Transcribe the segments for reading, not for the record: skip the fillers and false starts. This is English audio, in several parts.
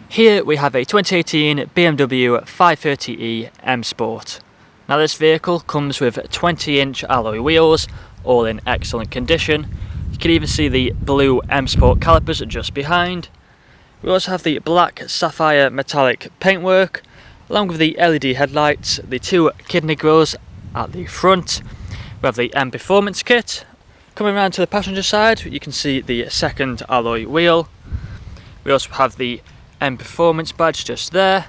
Here we have a 2018 BMW 530E M Sport. Now this vehicle comes with 20-inch alloy wheels, all in excellent condition. You can even see the blue M Sport calipers just behind. We also have the black sapphire metallic paintwork, along with the LED headlights, the two kidney grills at the front. We have the M Performance kit. Coming around to the passenger side, you can see the second alloy wheel. We also have the M Performance badge just there.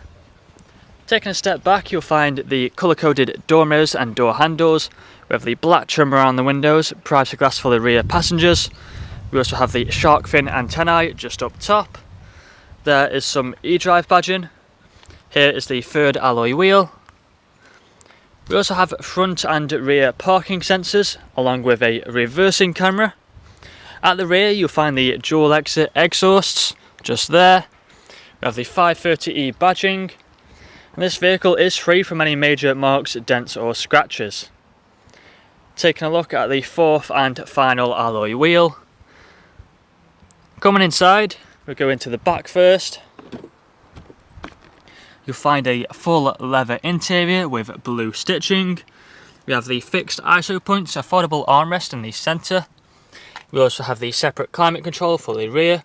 Taking a step back, you'll find the colour-coded door mirrors and door handles. We have the black trim around the windows, privacy glass for the rear passengers. We also have the shark fin antennae just up top. There is some eDrive badging. Here is the third alloy wheel. We also have front and rear parking sensors, along with a reversing camera. At the rear, you'll find the dual exit exhausts just there. We have the 530E badging, and this vehicle is free from any major marks, dents or scratches. Taking a look at the fourth and final alloy wheel. Coming inside, we'll go into the back first. You'll find a full leather interior with blue stitching. We have the fixed ISO points, affordable armrest in the centre. We also have the separate climate control for the rear,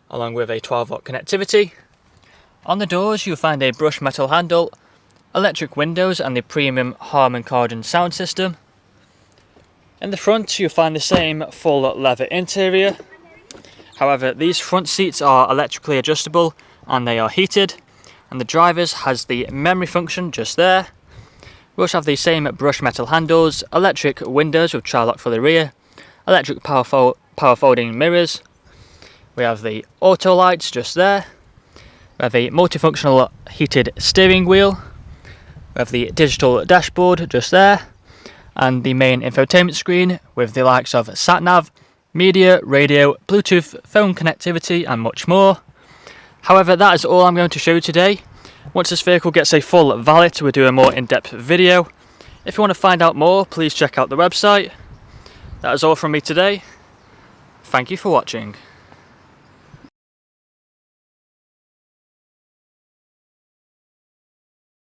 along with a 12-volt connectivity. On the doors you'll find a brushed metal handle, electric windows and the premium Harman Kardon sound system. In the front you'll find the same full leather interior. However, these front seats are electrically adjustable and they are heated. And the driver's has the memory function just there. We also have the same brushed metal handles, electric windows with child lock for the rear, electric power folding mirrors. We have the auto lights just there. We have a multifunctional heated steering wheel. We have the digital dashboard just there, and the main infotainment screen with the likes of sat-nav, media, radio, Bluetooth, phone connectivity and much more. However, that is all I'm going to show you today. Once this vehicle gets a full valet, we'll do a more in-depth video. If you want to find out more, please check out the website. That is all from me today. Thank you for watching.